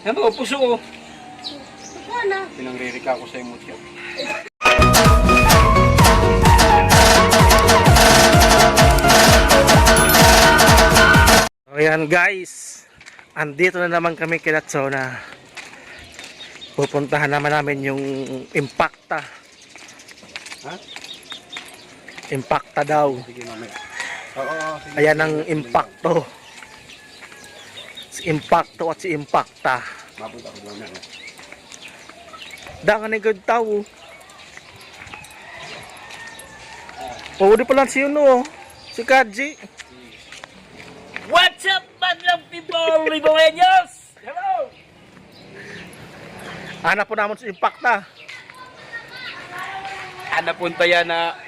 Yan ba, puso ko. Sana. Pinangririka ko sa emosyon. Ayan guys, andito na naman kami kila Tsona. Pupuntahan naman namin yung Impacta. Ha? Impacta daw. Sige mamaya. Oo, sige. Ayan ang Impacto. Si Impacto at si Impacta. Mapunta ko mamaya. Dangan ay good tao. Oh, di pala si Uno. Si Kaji. What's up, madlang people, Riboreños? Hello! Hanap po naman si Impacta. Napunta yan na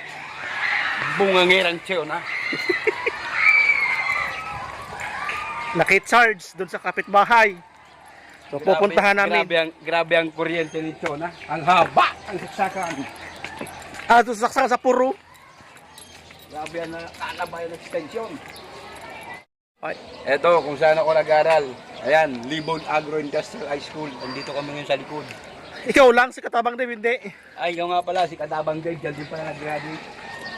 bungangirang tiyo na. Naki-charge dun sa kapitbahay. So pupuntahan namin. Grabe ang kuryente nito na. Ang haba, ang saksakan. Doon saksakan sa puro. Grabe ang nakakabay ng extension. Ay. Eto, kung saan ako nag-aral. Ayan, Libon Agro-Industrial High School. Andito kami ngayon sa likod. Ikaw lang, si Katabang Dave, hindi. Ay, ikaw nga pala, si Katabang Dave. Diyan din pala nag-graduate.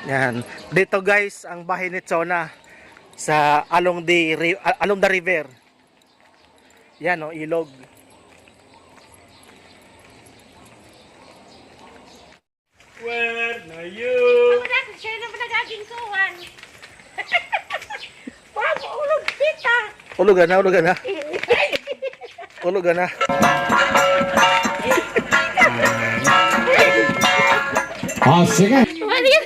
Yan. Dito guys, ang bahay ni Tsona sa along the river. Yan o, ilog. Where na you? Siya naman nagaging kuwan. Mama, ulog pita. Ulugan na, ulugan na. Ulugan na. Sige. Ano yan?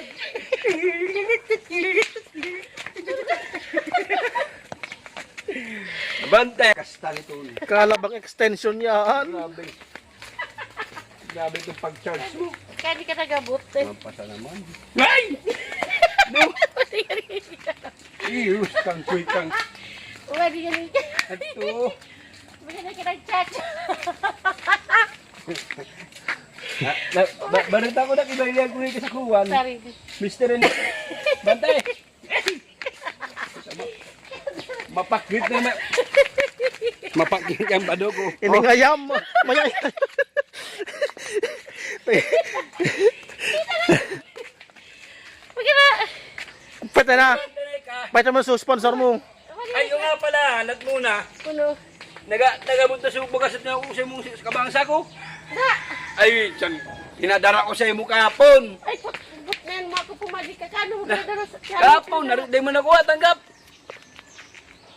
Bante! Kastal ito. Kalabang extension yan. Grabe. Grabe itong pag-charge mo. Kaya di ka nagabot eh. Mampasa naman. Ay! Iyus kang kuikang. Uwa, di ka nagabot. Ato. Bigyan na ka nag-chat. Barita ko na kibalihan ko rin sa kuwan. Sorry. Mister and... Bante! Mapakit na. Mapakit ang bado ko. Iningayam. Maya. Bigyan na. Pwede na. Pwede mo sa sponsor mo. Ay, yung nga pala, hanat muna. Kuno. Nagabunta sa bugas at ako sa mong kabangsa ko. Da. Ay, tiyan. Tinadara ko sa imo kahapon. Ay, but na yan, mga kupumali ka. Kano mo kadaro sa... Kahapon, di mo nakuha, tanggap.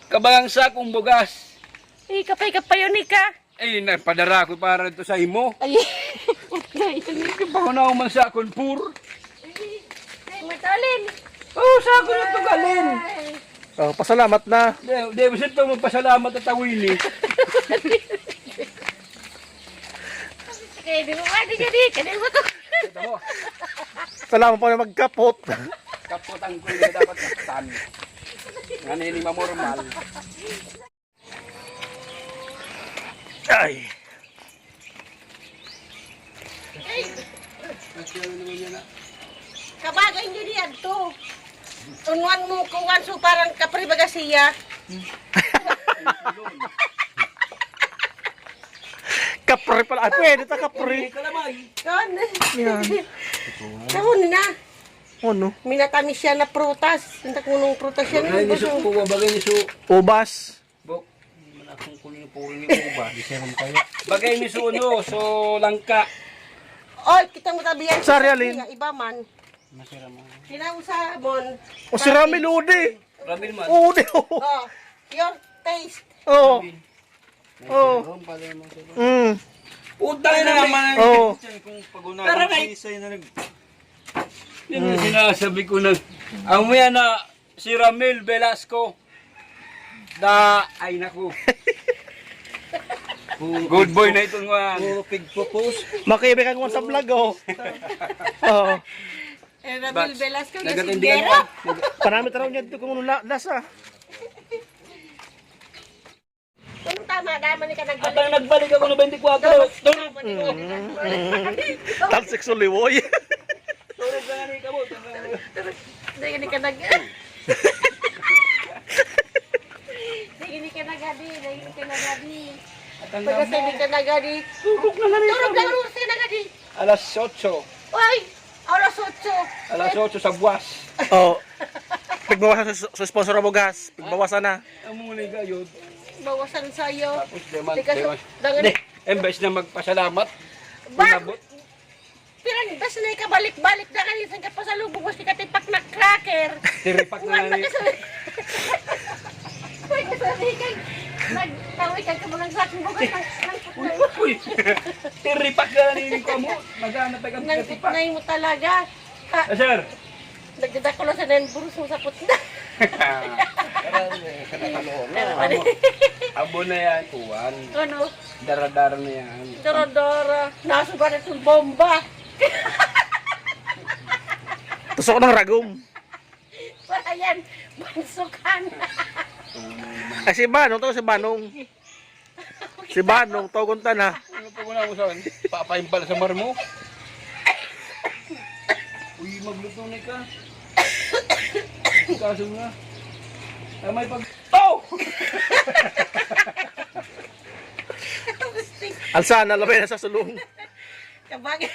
Kabangsa kong bugas. Ay, kapay yun ka. Ay, napadara ko para ito sa imo. Ay, ito Pangunaw man sa akong pur. Ay, matalin. Oh, sa ako na ito galin. Oh, pasalamat na. Di ba sito magpasalamat at tawili. Kaya di mo mati ka di. Kaya mo to. Ito mo, Salamat po na magkapot. kapot ang kulo na dapat kapitan. Nga na hindi mamormal. Ay. Kabagay nyo diyan to. Unwan mo kuwan so parang kapri bagasiya. Kapre pala. Ay, pwede ta kapre. Kan. Yan. Kahon na. Ano? Minatamis siya na prutas. Hindi kunong prutas yan. Bagay ni su, bagay ni su. Ubas. Bok, hindi man akong kulo puro ni uba. Di siya rin kaya. Bagay ni su, no, so langka. Oy, kita mo tabihan. Sorry, Alin. Iba man. Masira mo. Kinausa mon. O si Rami Lodi. Rabil man. Udi. Oh, your taste. Oh. Oh. Ron pala naman sila. Utang na naman. Oh. Kung pag-una, Tara na. sisay na nag... Yan ang sinasabi ko na. Ang mga na si Ramil Velasco. Ay naku. Good boy na itong mga. Pig-propose. Makibigan mo sa vlog, oh. Oo. Rabil Velasco, Nagatindigan Yasigero. mo. Panami taraw niya dito kung lasa. Kung tama, dama ni ka At nagbalik. ang nagbalik ako ng 24. Talsik suliwoy. Tulog na nga ni Kabot. Hindi ka nag... Hindi ka nagadi. Pagkasabi ka na gani. Turog na siya na gani. Alas 8. Ay, alas 8. Alas 8 sa buwas. Oh. Pigbawasan sa sponsor mo gas. Pigbawasan na. Ang muli gayon. Bawasan sa'yo. Tapos deman, Di ka deman. dangan. Hindi, embes na magpasalamat. Ba? Pinabot. Pirang bas na ikabalik-balik na kayo sa kapasalubong was katipak na cracker. Tiripak na Uwan nga ni. magkasabi. Magkasabi kay nagtawi ka ka mga sakong bukas ng putnay. Uy! Tiripak na ni ko mo. Maghanap ay kang Nang katipak. putnay mo talaga. Ha, Sir. nagdadakulo sa nanburus mo sa putnay. Abo na yan, kuwan. Ano? Dara-dara na yan. Dora-dora. Nasa ba na itong bomba? Tusok ng ragom. Para yan. Bansukan. Ay si Banong, to si Banong. Si Banong, toguntan ha. Ano pa muna mo sa akin? Papaimbal sa marmo. Uy, magluto na ka. Kaso nga. Ay, may pag... Oh! Alsa na labay na sa sulong. Kabagay.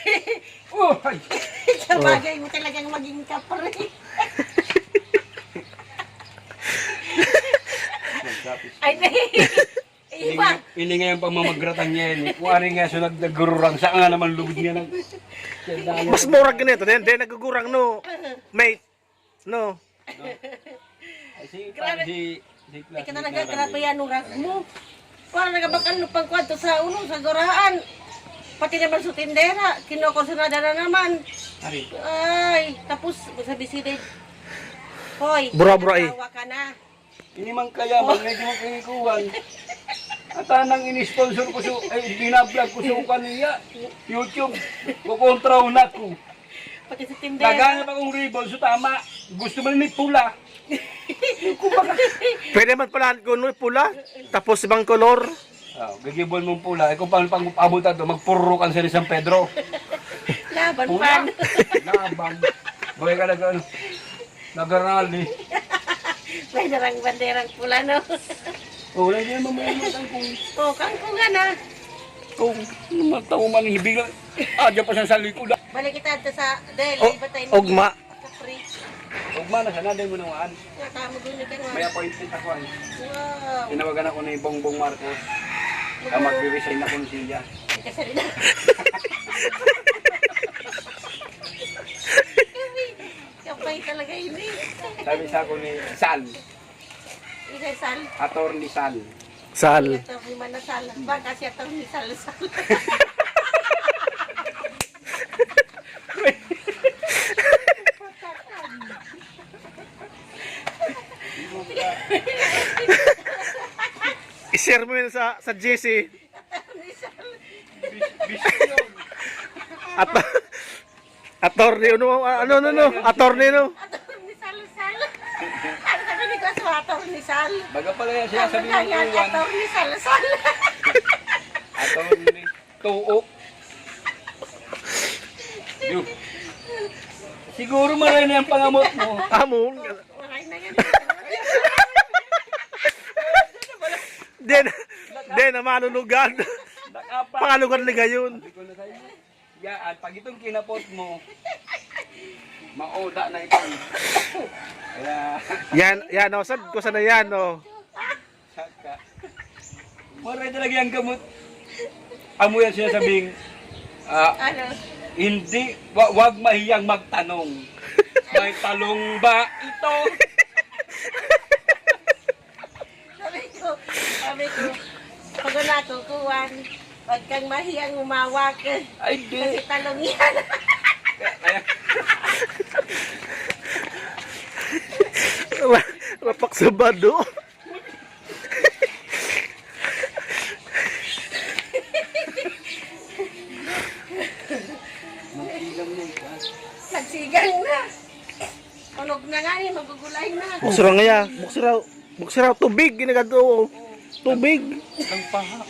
Oh! Ay! Kabagay mo talagang maging kapre. Ay, iba. Ini nga yung pamamagratan niya yun. Kung ari nga sunod na gururang, saan nga naman lubid niya ng... Mas murag ganito. Hindi nagugurang no. Mate. No. Ay, si... Grabe. Si... Ay ka talaga, grabe yan ang ras mo. Parang nagabakal no pagkwanto sa uno, sa goraan. Pati naman sa tindera, kinokonsunada na naman. Ari. Ay, tapos sabi si Dave, hoy, Bura-bura eh. nagtawa ka na. Ini man kaya, medyo mo kinikuhan. At anang ini-sponsor ko so, ay binablog ko sa niya. YouTube. Kukontraw na ko. Pati sa tindera. Naghanap akong ribbon, so tama. Gusto mo ni pula. Pwede man pala kung pula. Tapos ibang kolor. Oh, gagibol mong pula. Kung paano pang abutan to, magpurukan sa San Pedro. Laban Pula. pan. Labang. Gawin ka nag-arali. May narang banderang pula, no? Oh, wala niya mamamakan kung... O, kangkong nga na. Kung mataw man bigla. Diyan pa siya sa likod. Balik kita dito sa Del, O, iba tayo. ugma. Kapri. Ugma na sana, dahil mo nawaan. Nakamo doon ka May nga. appointment ako. Wow. Tinawagan ako ni Bongbong Marcos. Mag-resign ako siya. Kasi rin. Kapay talaga ini. Sabi sa ako ni Sal, Isay sal. Attorney Sal. Sal. Ito ni Manasal. Baka siya ito ni Sal-Sal. I-share mo yun sa GC. At attorney ano attorney no. Ator ni Sal-Sal. Ano sabi ni ko sa ator ni Sal? Baga pala yan siya Ano sabi na ng yan? Iwan. Ator ni Sal-Sal. Attorney Tuok. Yun. Siguro marami na yung pangamot mo. Amon. Maray na yan. Den na manulugan. Nakapa. Pangalugan ni gayon. Sabi ko na sa'yo. Yan, pag itong kinapot mo, mauda na ito. Kaya, Yan oh, sad ko sana yan oh. saka. Maray talaga yung gamot. Amo yan sinasabing, Ano? hindi, wag mahiyang magtanong. May talong ba ito? Sabi ko, pag natutuwan, huwag kang mahiyang umawak. Ay, di. Kasi talong yan. Kaya, Rapak sa bado. Nagsigang na. Tulog na nga eh, magugulay na. Buksira nga ya. Buksira tubig ginagado. Tubig. ang pahak.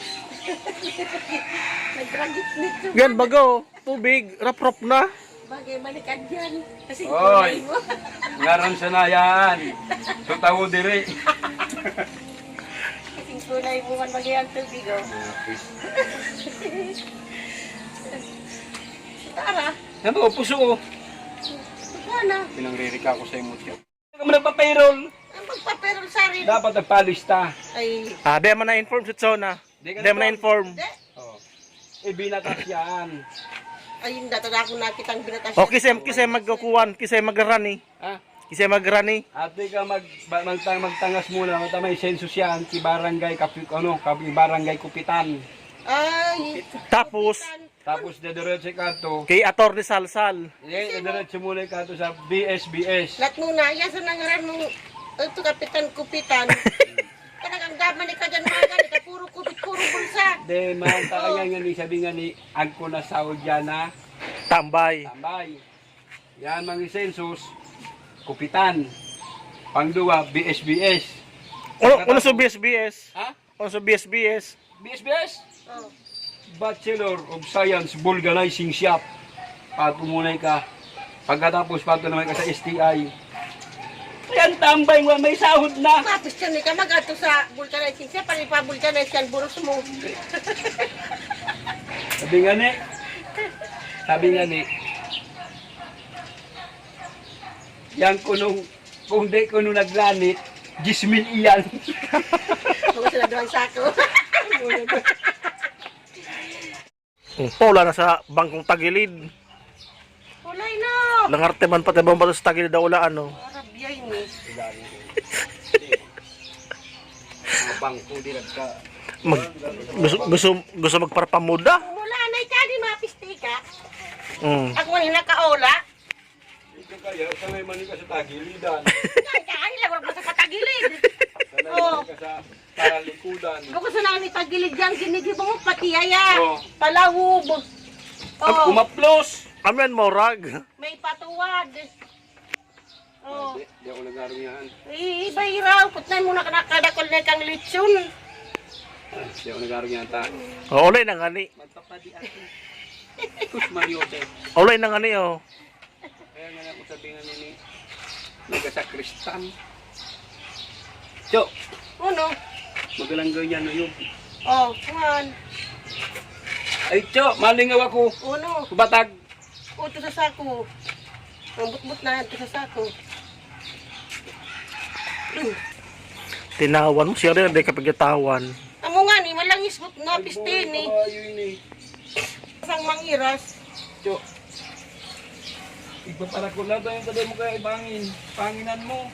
Nagragit nito. Yan bago. Tubig. Rap-rap na. Bagay malikad yan. Kasi Oy. kulay mo. Ngaram siya na yan. Sutawo diri. Kasi kulay Ay, buwan magyayang tubig, oh. Tara, Ano, puso. sana. Pinangririka ko sa emosyon. Hindi ka mo nagpa-payroll. Ang magpaperol sa rin. Dapat nagpalista. Ay, Di mo na-inform si Chona. Di ka Di mo na-inform. hindi. Oh. Binatas yan. Ay, hindi na ako nakitang binatas. O, kisay magkukuhan, kisay magrani. Ha? Kisay magrani. Ate ka magtangas muna. May sensus yan. Barangay Kupitan. Ay, Tapos, Tapos dediretso ka to. kay Atty. Salsal. Dediretso muna ka to sa BSBS. lat muna, yan sa nangaran mong, ito kapitan-kupitan. Talagang daman ni ka dyan mga gani, ka puro kupit, puro bulsa. De, mahanta ka nga ni sabi nga ni Agko na Saud yan na Tambay. tambay. Yan mga sensus. Kupitan. Pangduwa, BSBS. Ano sa BSBS? Ha? Ano sa BSBS? BSBS? Oh. Bachelor of Science Vulcanizing Shop. Patumunay ka. Pagkatapos pato naman ka sa STI. Yan tambay mo, may sahod na. Tapos yan ka mag-ato sa vulcanizing siya, panipa-vulcanize yan, buros mo. Sabi nga ni, yan kung di ko nung naglanit, 10,000 iyan. Kung sila doon sako. Wala na sa bangkong tagilid. Ulay no! Langarte man pati bang sa tagilid daw wala ano. Arabiyay ni. Mga bangko di nagka. Gusto magparpamuda. Mula na ka, di mapiste ka. Ako man nakaola. Ito kaya, sanay man ka sa tagilidan. Kaya lang, wala sa patagilid. Sanay man ka sa talikudan. Kung gusto na ni tagilid yan, ginigib mo pati yaya. Oh. Palawub. Oh, Umaplos! Amen mo rag. may patuwad. Oh. Di ako nag-arong yan. Iba iraw, putnan mo na kanakadakol na kang lechon. Di ako nag-arong yan ta. Ulay na nga ni. Magpapadi ako. Kus Mariote. Ulay na nga ni oh. Kaya nga ako sabi nga nini. Nagkasakristan. Cho! Ano? Magalang ganyan no yun. Oh, kuman. Ay, Cho! Malingaw ako. Ano? Kubatag. Uto sa sako. Ang butbut na ito sa sako. Tinawan mo siya rin, hindi ka pagitawan. Amo nga ni, malangis but nga piste ni. Isang mangiras. Cho! Igpaparak ko lang tayo mo kaya ibangin. Panginan mo.